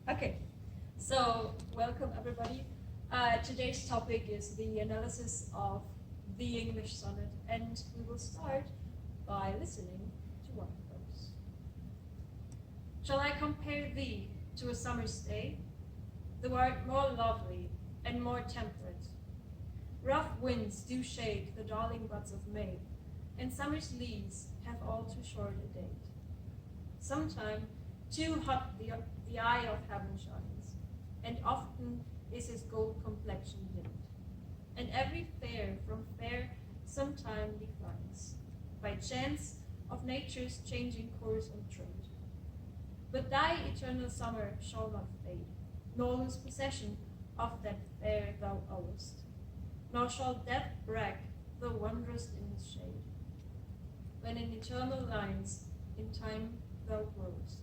Okay, so welcome everybody. Today's topic is the analysis of the English sonnet, and we will start by listening to one of those. Shall I compare thee to a summer's day? Thou art more lovely and more temperate. Rough winds do shake the darling buds of May, and summer's leaves have all too short a date. Sometime too hot the eye of heaven shines, and often is his gold complexion dimmed. And every fair from fair sometime declines, by chance of nature's changing course and trade. But thy eternal summer shall not fade, nor lose possession of that fair thou owest, nor shall death brag though wanderest in his shade, when in eternal lines in time thou growest.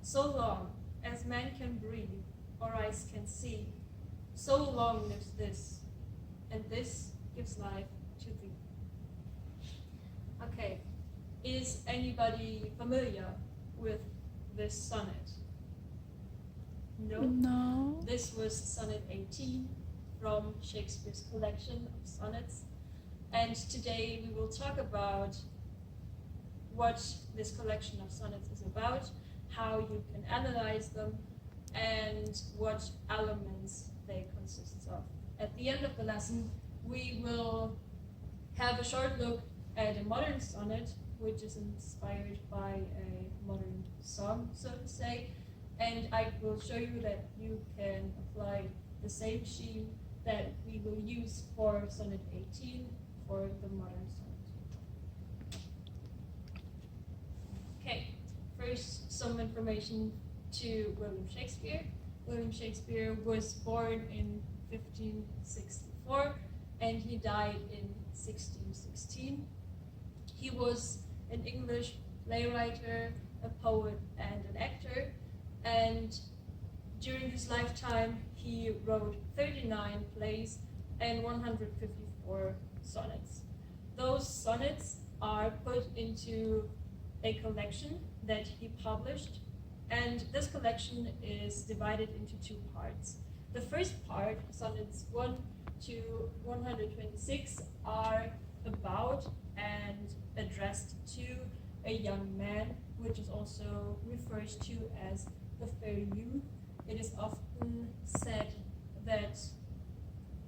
So long as man can breathe or eyes can see, so long lives this, and this gives life to thee. Okay, is anybody familiar with this sonnet? No? No. This was Sonnet 18 from Shakespeare's collection of sonnets, and today we will talk about what this collection of sonnets is about, how you can analyze them, and what elements they consist of. At the end of the lesson, we will have a short look at a modern sonnet, which is inspired by a modern song, so to say, and I will show you that you can apply the same scheme that we will use for Sonnet 18 for the modern sonnet. Okay, first some information to William Shakespeare. William Shakespeare was born in 1564 and he died in 1616. He was an English playwright, a poet, and an actor, and during his lifetime he wrote 39 plays and 154 sonnets. Those sonnets are put into a collection that he published, and this collection is divided into two parts. The first part, sonnets 1 to 126, are about and addressed to a young man, which is also referred to as the fair youth. It is often said that,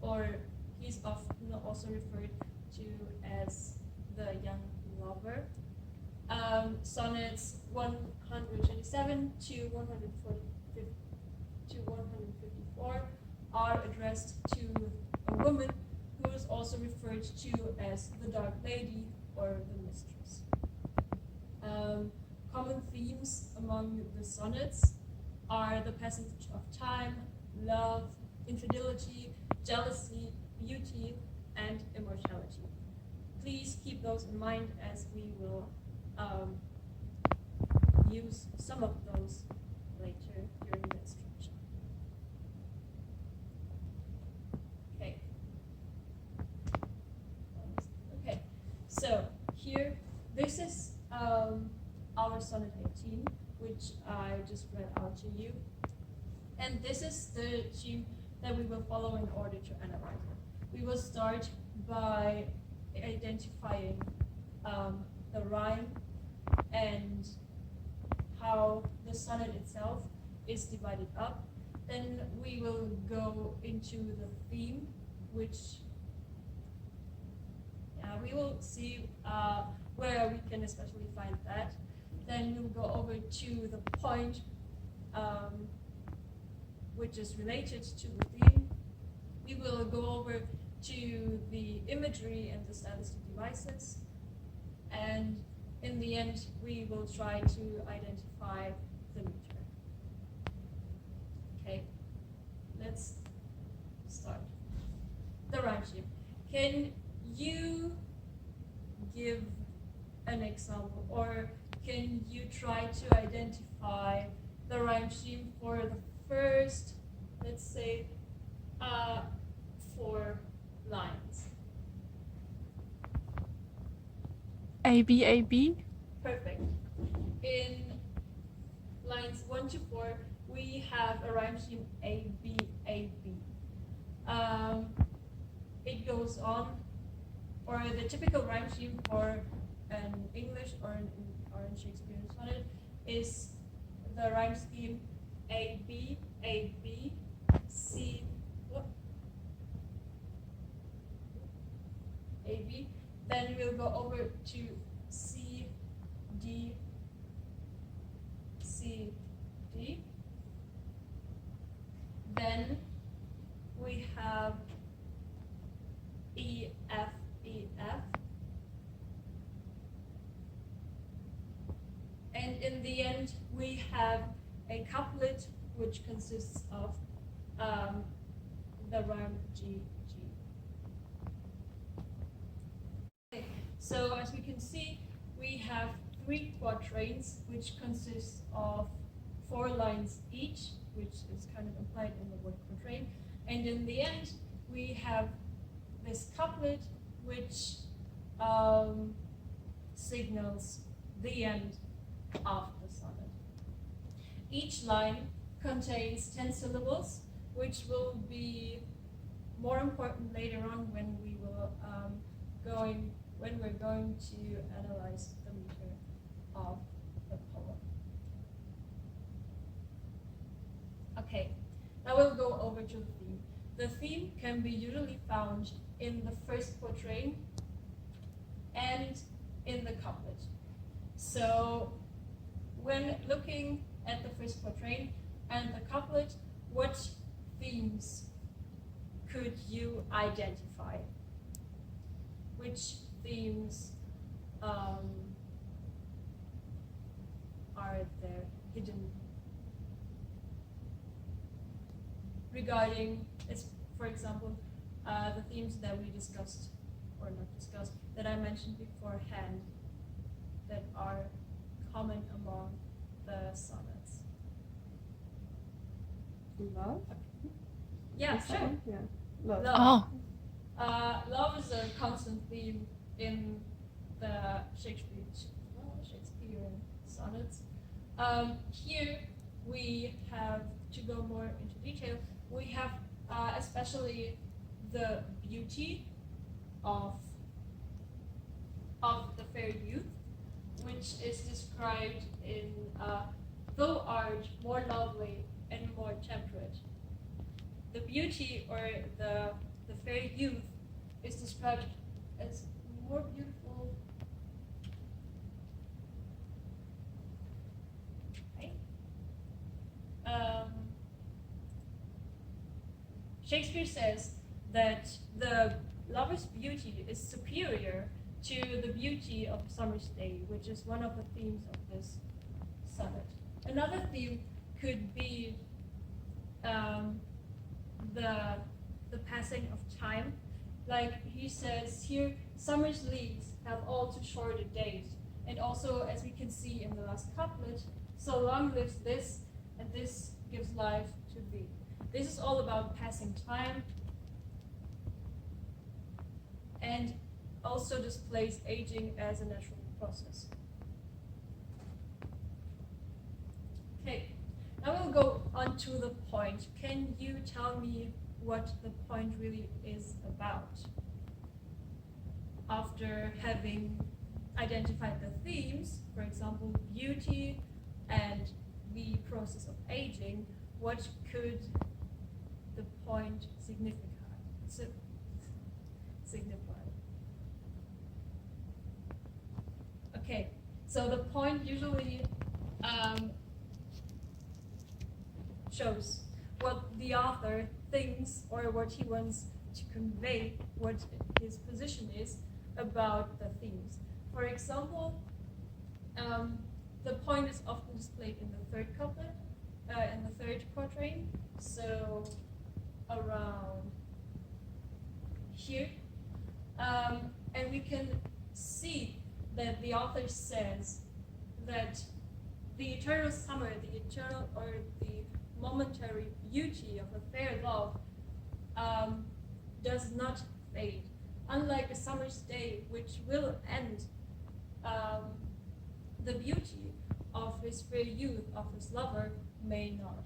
or he's often also referred to as the young lover. Sonnets 127 to 154 are addressed to a woman who is also referred to as the dark lady or the mistress. Common themes among the sonnets are the passage of time, love, infidelity, jealousy, beauty, and immortality. Please keep those in mind as we will use some of those later during the instruction. Okay. Okay, so here, this is our Sonnet 18, which I just read out to you. And this is the scheme that we will follow in order to analyze it. We will start by identifying the rhyme and how the sonnet itself is divided up. Then we will go into the theme, which we will see where we can especially find that. Then we'll go over to the point, which is related to the theme. We will go over to the imagery and the stylistic devices. And in the end, we will try to identify the meter. Okay, let's start. The rhyme scheme. Can you give an example, or can you try to identify the rhyme scheme for the first, let's say, 4 lines? A B A B. Perfect. In lines 1 to 4, we have a rhyme scheme A, B, A, B. It goes on, or the typical rhyme scheme for an English or an Shakespearean sonnet is the rhyme scheme A, B, C, A, B. Then we'll go over to C, D, C, D. Then we have E, F, E, F. And in the end, we have a couplet which consists of the rhyme G, G. Okay. So as we can see, we have 3 quatrains which consist of 4 lines each, which is kind of implied in the word quatrain. And in the end, we have this couplet which signals the end of the sonnet. Each line contains 10 syllables, which will be more important later on when we will when we're going to analyze the meter of the poem. Okay, now we'll go over to the theme. The theme can be usually found in the first quatrain and in the couplet. So when looking at the first quatrain and the couplet, what themes could you identify? Which themes are there hidden regarding, for example, the themes that we discussed, or not discussed, that I mentioned beforehand, that are common among the sonnets? Love? Yeah, Is that sure. one? Yeah. Love. Love. Oh, Love is a constant theme in the Shakespearean sonnets. Here we have, to go more into detail, we have especially the beauty of the fair youth, which is described in "Thou art more lovely and more temperate." The beauty, or the fair youth, is described as more beautiful. Right? Shakespeare says that the lover's beauty is superior to the beauty of a summer's day, which is one of the themes of this sonnet. Another theme could be the passing of time. Like he says here, summer's leaves have all too short a days. And also, as we can see in the last couplet, so long lives this, and this gives life to thee. This is all about passing time, and also displays aging as a natural process. Okay, now we'll go on to the point. Can you tell me what the point really is about? After having identified the themes, for example, beauty and the process of aging, what could the point signify? Okay, so the point usually shows what the author thinks, or what he wants to convey, what his position is about the themes. For example, the point is often displayed in the third couplet, in the third quatrain, so around here. And we can see that the author says that the eternal summer, the eternal or the momentary beauty of a fair love does not fade. Unlike a summer's day, which will end, the beauty of his fair youth, of his lover, may not.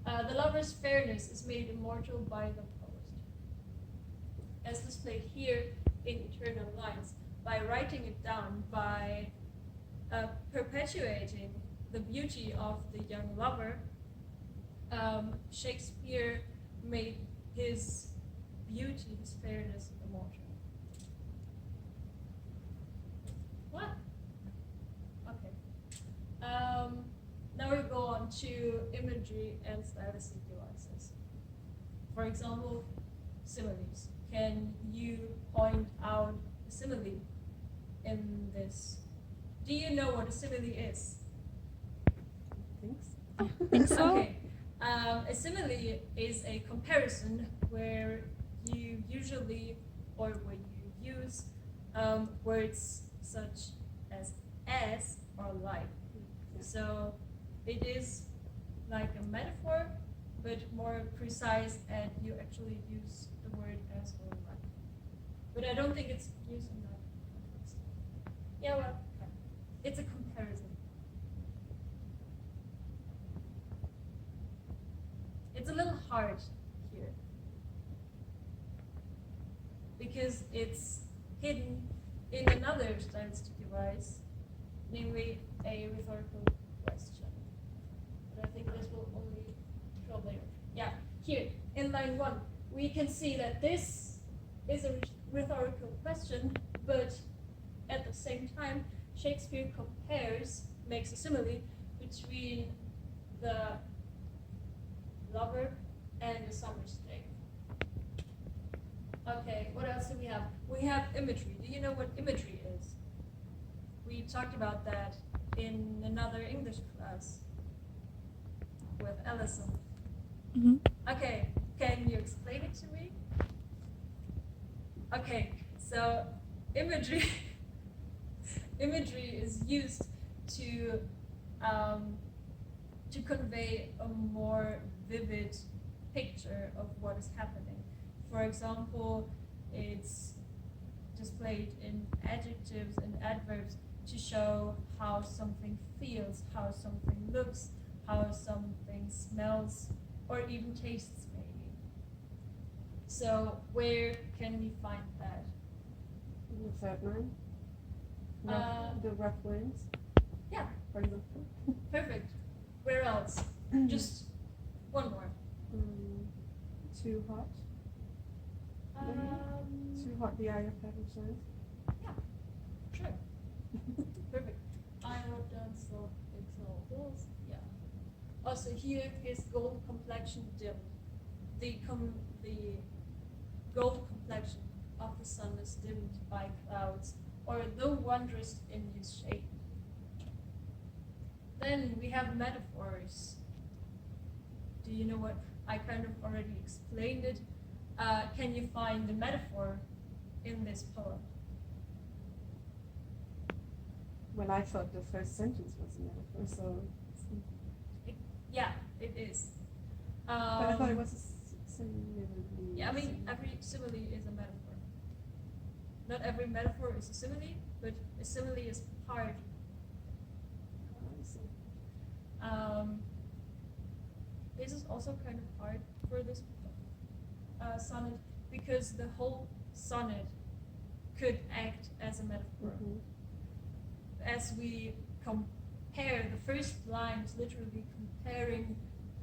The lover's fairness is made immortal by the poet, as displayed here in Eternal Lines, by writing it down, by perpetuating the beauty of the young lover. Shakespeare made his beauty, his fairness, immortal. What? Okay. Now we go on to imagery and stylistic devices. For example, similes. Can you point out a simile in this? Do you know what a simile is? Think so? Okay. A simile is a comparison where you usually, or where you use words such as or like. So it is like a metaphor, but more precise, and you actually use the word as or like. But I don't think it's used in that context. Yeah, well, it's a comparison. It's a little hard here because it's hidden in another stylistic device, namely a rhetorical question. But I think this will only show up later. Yeah, here in line 1, we can see that this is a rhetorical question, but at the same time, Shakespeare makes a simile between the lover and the summer's day. Okay, what else do we have? We have imagery. Do you know what imagery is? We talked about that in another English class with Alison. Mhm. Okay, can you explain it to me? Okay, so imagery is used to convey a more vivid picture of what is happening. For example, it's displayed in adjectives and adverbs to show how something feels, how something looks, how something smells, or even tastes maybe. So where can we find that? The third line. The rough winds. Yeah. For example. Perfect. Where else? Just one more. Too hot. Too hot. The eye of heaven shines. Yeah. Sure. Perfect. I wrote down so examples. Yeah. Also here is gold complexion dimmed. The gold complexion of the sun is dimmed by clouds, or though wondrous in his shape. Then we have metaphors. Do you know what? I kind of already explained it. Can you find the metaphor in this poem? Well, I thought the first sentence was a metaphor, so. Yeah, it is. But I thought it was a simile. Yeah, I mean, every simile is a metaphor. Not every metaphor is a simile, but a simile is part. This is also kind of hard for this sonnet because the whole sonnet could act as a metaphor. Mm-hmm. As we compare, the first line is literally comparing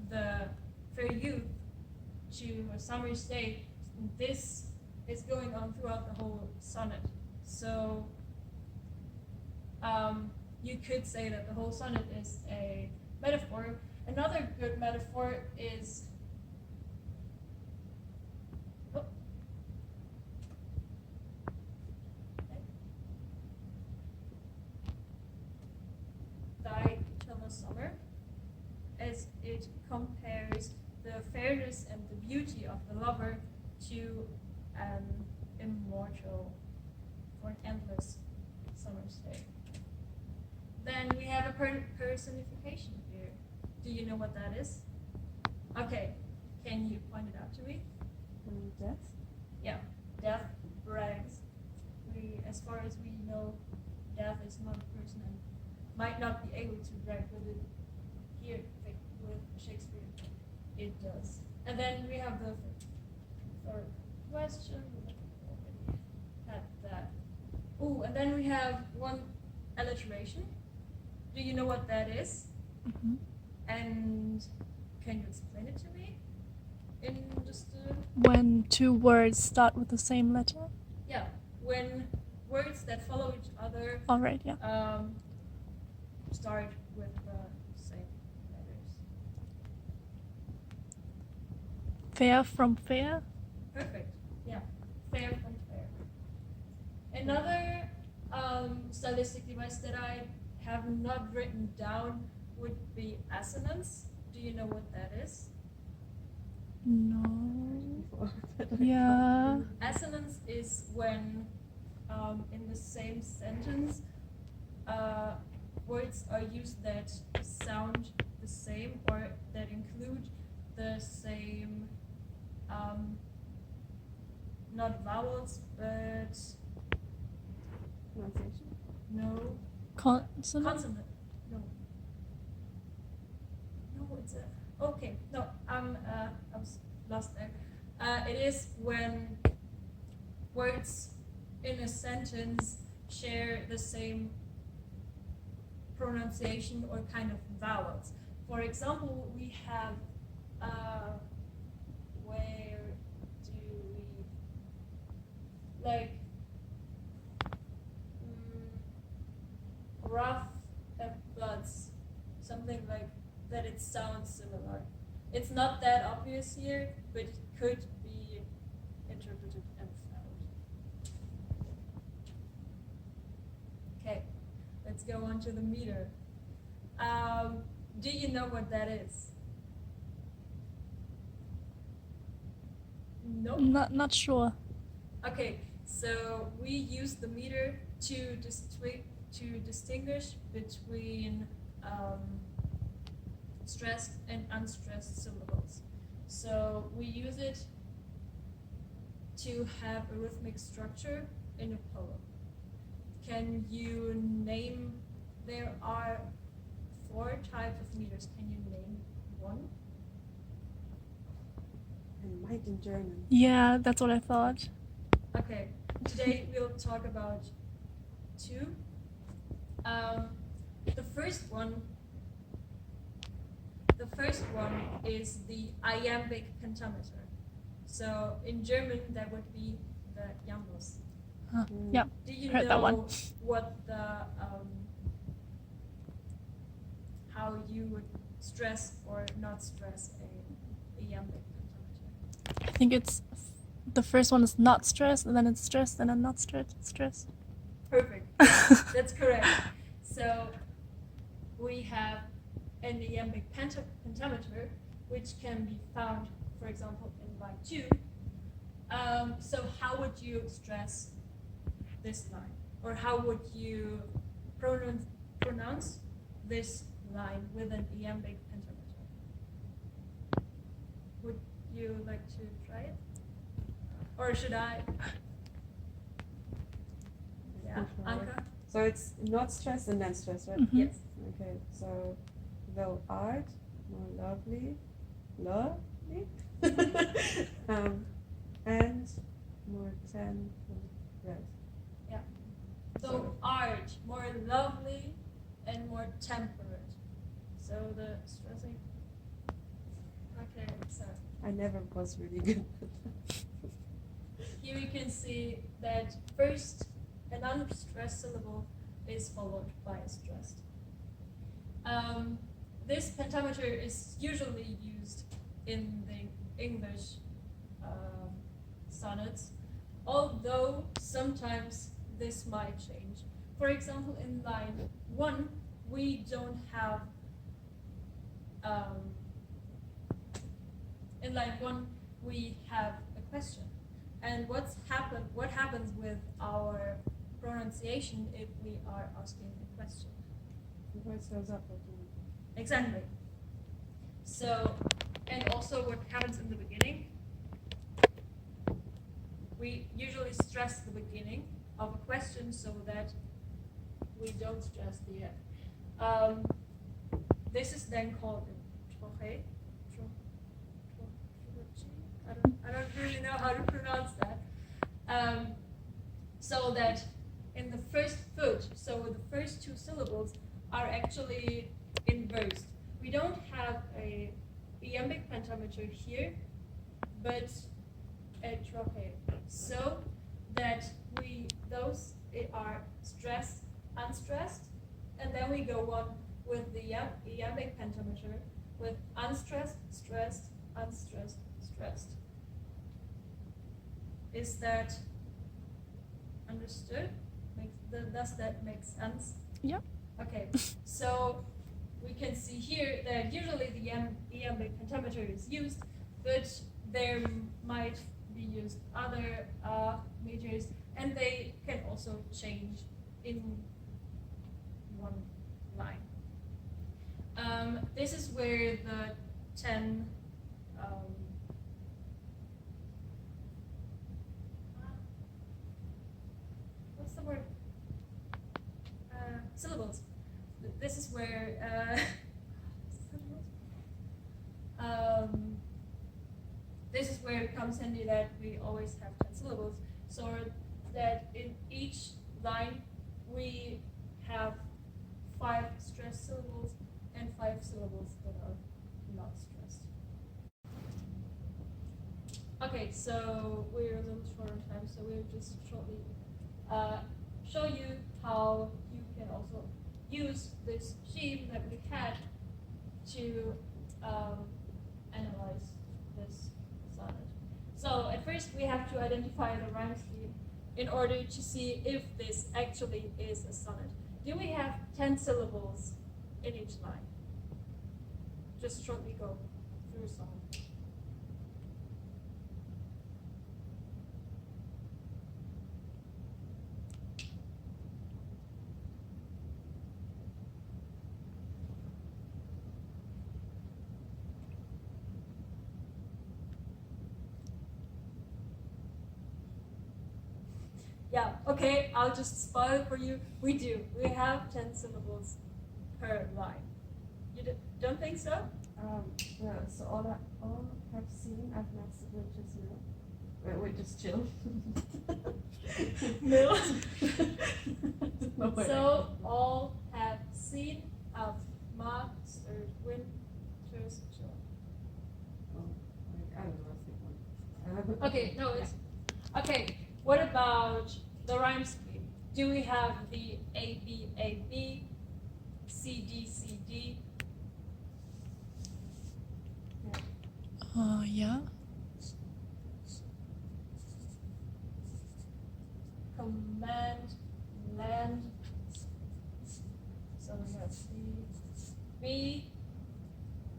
the fair youth to a summer's day. This is going on throughout the whole sonnet. So you could say that the whole sonnet is a metaphor. Another good metaphor is Thy Eternal Summer, as it compares the fairness and the beauty of the lover to an immortal or an endless summer's day. Then we have a personification here. Do you know what that is? Okay, can you point it out to me? Death. Yeah, death brags. As far as we know, death is not a person and might not be able to brag with it here with Shakespeare. it does. And then we have the third question. We already had that. Oh, and then we have one alliteration. Do you know what that is? Mhm. And can you explain it to me? In just a When two words start with the same letter. yeah, when words that follow each other All right, yeah. start with the same letters. Fair from fair. Perfect. Yeah, fair from fair. Another stylistic device that I have not written down would be assonance. Do you know what that is? No. Before. Yeah. Assonance is when in the same sentence words are used that sound the same or that include the same not vowels but Pronunciation. no Consonant. consonant. No, it's a okay. No, I was lost there. It is when words in a sentence share the same pronunciation or kind of vowels. For example, we have where do we like rough buds, something like that. It sounds similar. It's not that obvious here, but it could be interpreted and found. Okay, let's go on to the meter. Do you know what that is? Nope. Not sure. Okay, so we use the meter to distinguish between stressed and unstressed syllables. So we use it to have a rhythmic structure in a poem. Can you name? There are 4 types of meters. Can you name one? And might in German. Yeah, that's what I thought. Okay, today we'll talk about 2. The first one is the iambic pentameter. So in German that would be the Jambus. Huh. Mm. Yeah. Do you Heard know that one. what the how you would stress or not stress a iambic pentameter? I think it's the first one is not stressed, and then it's stressed, and then not stressed. Perfect. That's correct. So we have an iambic pentameter, which can be found, for example, in line 2. So how would you stress this line? Or how would you pronounce this line with an iambic pentameter? Would you like to try it? Or should I? Yeah, Anka? So it's not stress and then stress, right? Mhm. Yes. Okay, so though art, more lovely, and more temperate. So art, more lovely and more temperate. So the stressing. Okay, so I never was really good. here you can see that first an unstressed syllable is followed by a stressed. This pentameter is usually used in the English sonnets, although sometimes this might change. For example, in line 1, we don't have in line 1 we have a question. And what happens with our pronunciation if we are asking a question? The voice goes up. Exactly. So, and also what happens in the beginning, we usually stress the beginning of a question so that we don't stress the end. This is then called a trochee. I don't really know how to pronounce that. So that in the first foot, so the first two syllables are actually inversed. We don't have a iambic pentameter here, but a trochee. So that those are stressed, unstressed, and then we go on with the iambic pentameter with unstressed, stressed, unstressed, stressed. Is that understood? Does that make sense? Yeah. Okay, so we can see here that usually the iambic pentameter is used, but there might be used other meters, and they can also change in one line. This is where the 10 what's the word? Syllables. This is where this is where it comes handy that we always have 10 syllables, so that in each line we have 5 stressed syllables and 5 syllables that are not stressed. Okay, so we're a little short on time, so we'll just shortly show you how you can also use this scheme that we had to analyze this sonnet. So at first we have to identify the rhyme scheme in order to see if this actually is a sonnet. Do we have 10 syllables in each line? Just shortly go through some. Yeah, okay, I'll just spoil it for you. We do. We have 10 syllables per line. You don't think so? Yeah, so all have seen, I've not just mill. We're just chill. Mill. So all have seen of mastered winters chill. I don't know, I think one. Okay, no, it's okay. What about the rhyme scheme? Do we have the A B A B, C D C D? Yeah. Command, land. So we have B,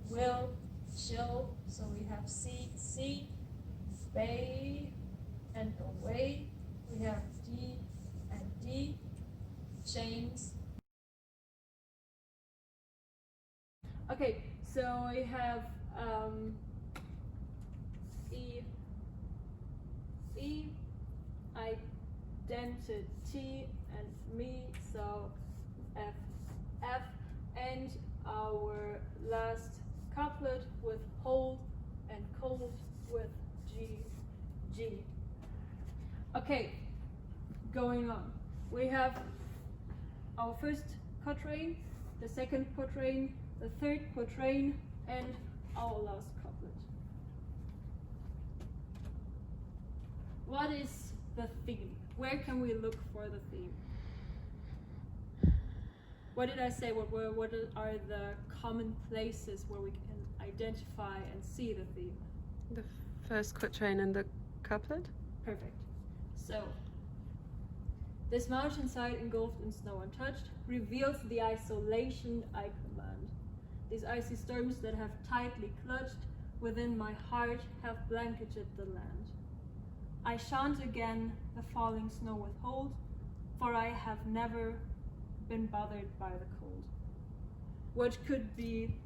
will, chill. So we have C, bay, and away. We have D and D, chains. Okay, so we have E, identity, and me, so F, and our last couplet with hold and cold with G. Okay, going on. We have our first quatrain, the second quatrain, the third quatrain, and our last couplet. What is the theme? Where can we look for the theme? What did I say? What are the common places where we can identify and see the theme? The first quatrain and the couplet? Perfect. So, this mountainside engulfed in snow untouched reveals the isolation I command. These icy storms that have tightly clutched within my heart have blanketed the land. I shan't again the falling snow withhold, for I have never been bothered by the cold. What could be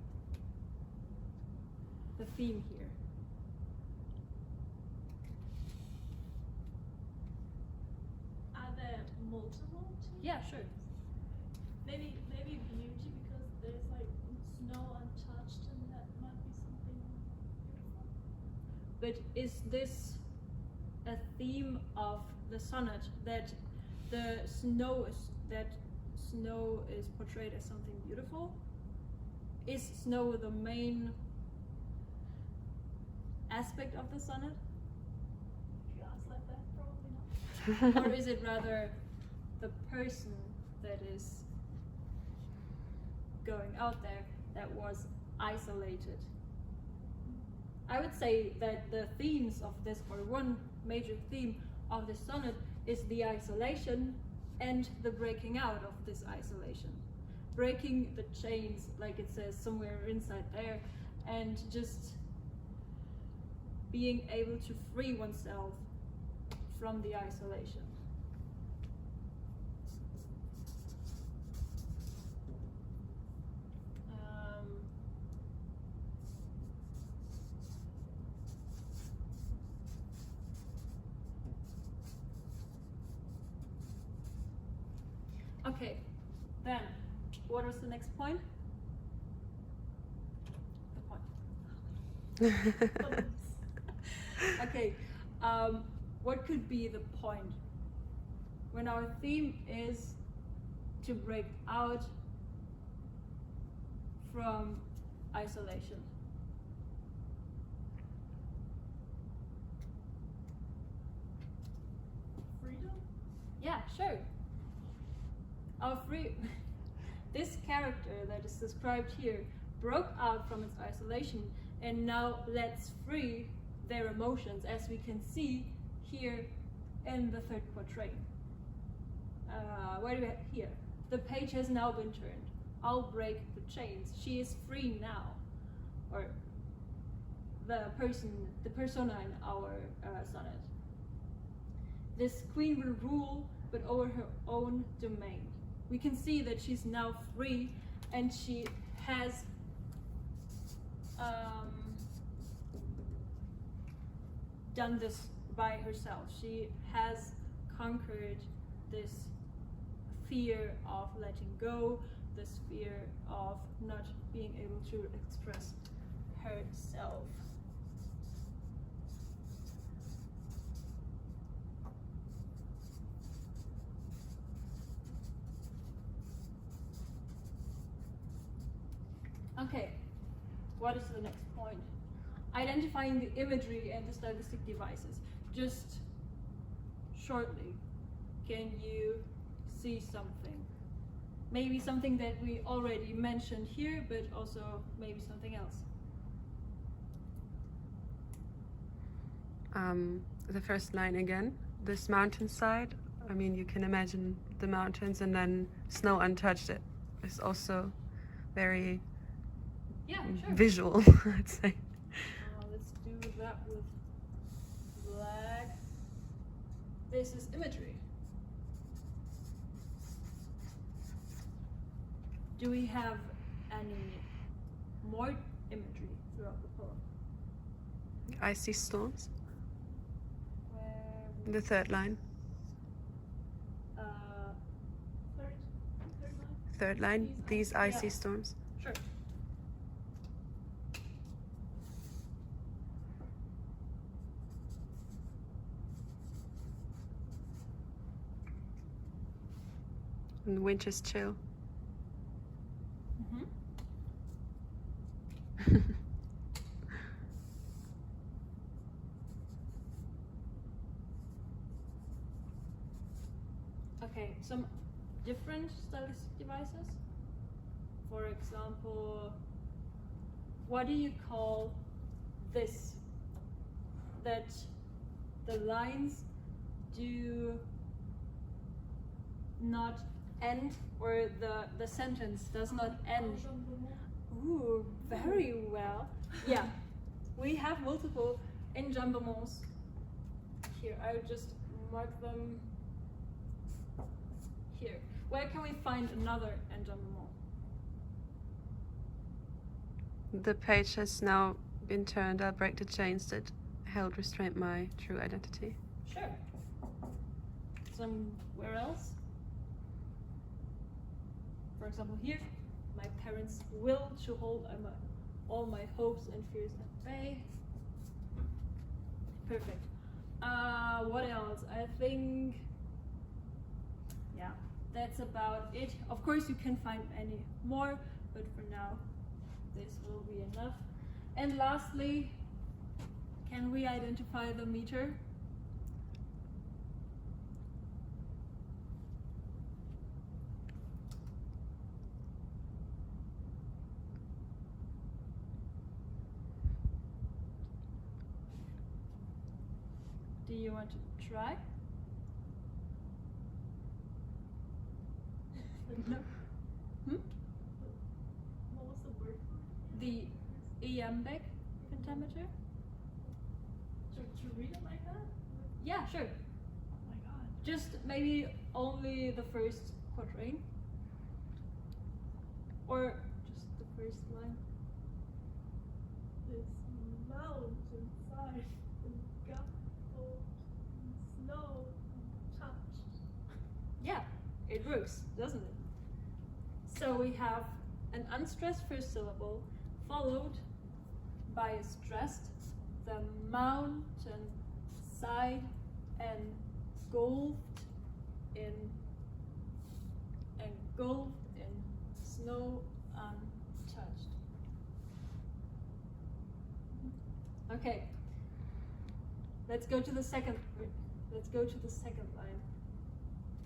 the theme here? Are there multiple? Yeah, sure. Maybe beauty because there's like snow untouched and that might be something beautiful. but is this a theme of the sonnet, that the snow is portrayed as something beautiful? Is snow the main aspect of the sonnet? If you ask like that, probably not. Or is it rather the person that is going out there that was isolated? I would say that the themes of this, or one major theme of this sonnet, is the isolation and the breaking out of this isolation. Breaking the chains, like it says somewhere inside there, and just being able to free oneself from the isolation. Okay, then what was the next point? The point. Okay, what could be the point when our theme is to break out from isolation? Freedom? Yeah, sure. This character that is described here broke out from its isolation and now lets free their emotions, as we can see here in the third quatrain. Where do we have here? The page has now been turned. I'll break the chains. She is free now. Or the persona in our sonnet. This queen will rule, but over her own domain. We can see that she's now free, and she has done this by herself. She has conquered this fear of letting go, this fear of not being able to express herself. Okay, what is the next point? Identifying the imagery and the stylistic devices. Just shortly, can you see something? Maybe something that we already mentioned here, but also maybe something else. The first line again, this mountainside. I mean, you can imagine the mountains and then snow untouched. It is also very Sure. visual, I'd say. Let's do that with black. This is imagery. Do we have any more imagery throughout the poem? Icy storms. Where The third line. third line? Third line. These icy storms. Sure. And the winter's chill. Okay, some different stylistic devices. For example, what do you call this? That the lines do not end, or the sentence does not end. Ooh, very well. Yeah, we have multiple enjambements here. I would just mark them here. Where can we find another enjambement? The page has now been turned. I'll break the chains that held restraint my true identity. Sure. Somewhere else? For example, here, my parents' will to hold all my hopes and fears at bay. Perfect. What else? I think, yeah, that's about it. Of course, you can find any more, but for now, this will be enough. And lastly, can we identify the meter? Do you want to try? No. What was the word for it? The iambic pentameter? To read it like that? Yeah, sure. Oh my god. Just maybe only the first quatrain. Or just the first line. This mountainside is gobbled in snow touched. Yeah, it works, doesn't it? So we have an unstressed first syllable followed by a stressed, the mountain side engulfed in snow untouched. Okay. Let's go to the second line.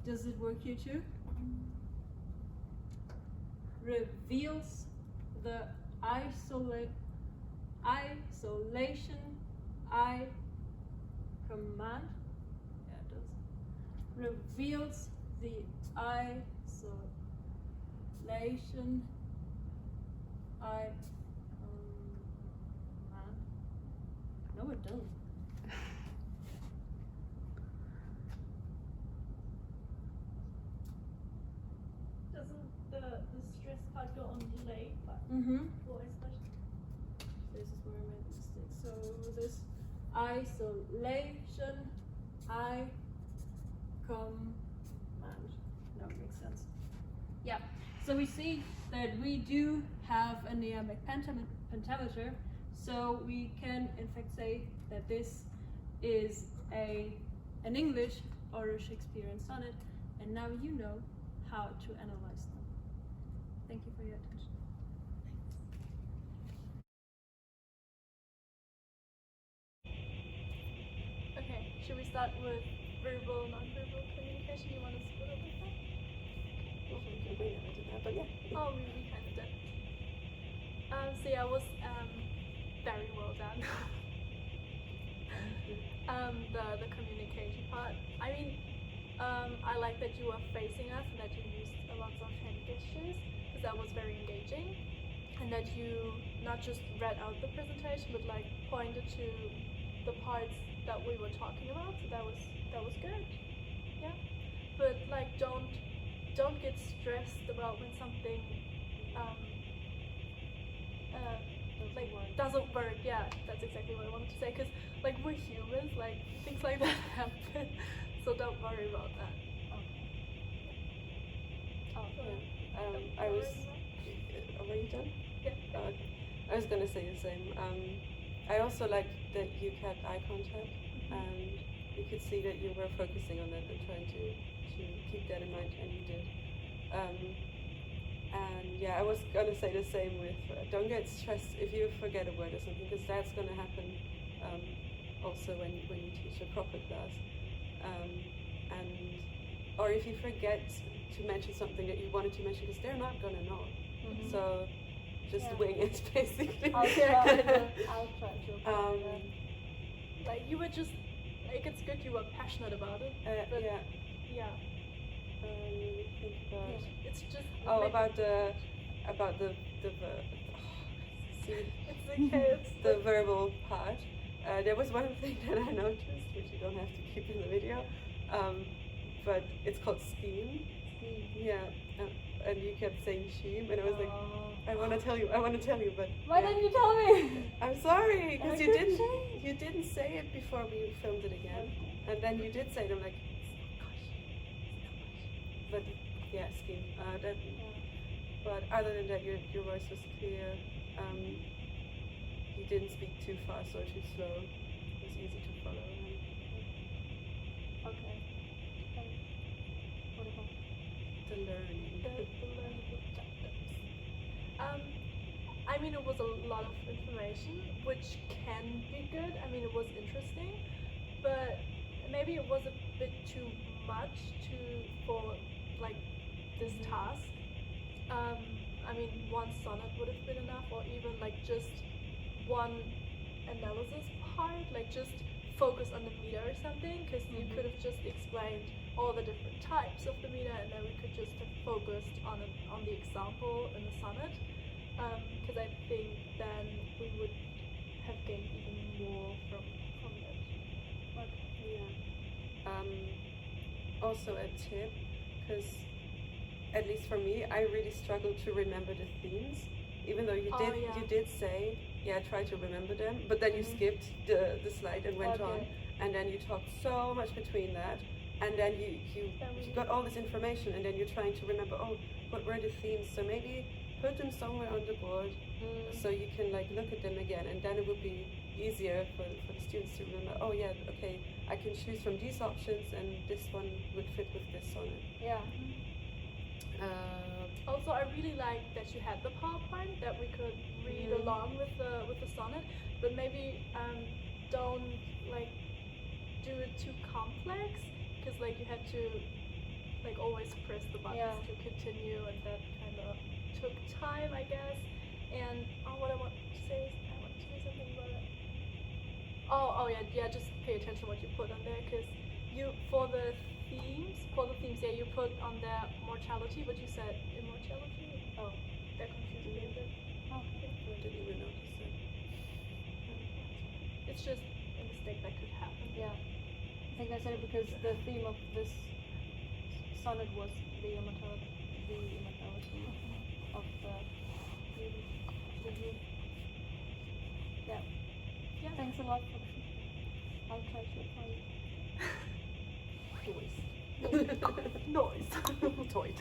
Does it work here too? Reveals the isolation I command. Yeah, it does. Reveals the isolation I command. No, it doesn't. Doesn't the stress part go on delay? But Mm-hmm. voice question. This is where I made the mistake. So this isolation I command. No, it makes sense. Yeah. So we see that we do have a iambic pentameter. So we can in fact say that this is an English or a Shakespearean sonnet, and now you know how to analyze them. Thank you for your attention. Okay, should we start with verbal, non-verbal communication? You want to split up with that? We never did that, but yeah. Oh, we kind of did. So yeah, it was very well done. The communication part. I mean, I like that you were facing us and that you used a lot of hand gestures because that was very engaging, and that you not just read out the presentation but like pointed to the parts that we were talking about. So that was good. Yeah, but like don't get stressed about when something like doesn't work. Yeah, that's exactly what I wanted to say, because like we're humans, like things like that happen, so don't worry about that. I was. Were you done? Yeah. I was gonna say the same. I also liked that you kept eye contact, and you could see that you were focusing on that and trying to keep that in mind, and you did. And yeah, I was gonna say the same with don't get stressed if you forget a word or something, because that's gonna happen also when you teach a proper class. Or if you forget to mention something that you wanted to mention, because they're not gonna know. Mm-hmm. So just wing it, basically. I'll try to. Like you were just like, it's good you were passionate about it. But yeah. Yeah. Think about. Yeah. It's just. Oh, maybe- about the It's okay. It's the verbal part. There was one thing that I noticed, which you don't have to keep in the video, but it's called scheme. Yeah, and you kept saying scheme, and I was like, I want to tell you, but Why yeah. didn't you tell me? I'm sorry, because I you could didn't say it before we filmed it again, and then you did say it. I'm like, but yeah, scheme. But other than that, your voice was clear. You didn't speak too fast or too slow. It was easy to follow. Okay. And what about The learning. the learning objectives? I mean, it was a lot of information, which can be good. I mean, it was interesting, but maybe it was a bit too much for like this task. I mean, one sonnet would have been enough, or even like just one analysis part, like just focus on the meter or something, because you could have just explained all the different types of the meter, and then we could just have focused on the example in the sonnet, because I think then we would have gained even more from it. But Yeah. Also a tip, because at least for me, I really struggled to remember the themes, even though you did say, yeah, try to remember them, but then you skipped the slide and went on, and then you talked so much between that, and then you got all this information, and then you're trying to remember, oh, what were the themes? So maybe put them somewhere on the board, so you can like look at them again, and then it would be easier for the students to remember, oh yeah, okay, I can choose from these options, and this one would fit with this sonnet. yeah. Also, I really like that you had the PowerPoint that we could read along with the sonnet, but maybe don't like do it too complex, because like you had to like always press the buttons to continue, and that kind of took time, I guess. And what I want to say is I want to say something about it. Oh yeah, just pay attention what you put on there, because for the themes, you put on their mortality, but you said immortality. Oh, that confused me a bit. I didn't even notice it. It's just a mistake that could happen. Yeah, I think I said it because the theme of this sonnet was the immortality of the youth. Yeah. Thanks a lot for the feedback. I'll try to apply it. Noise. Toy.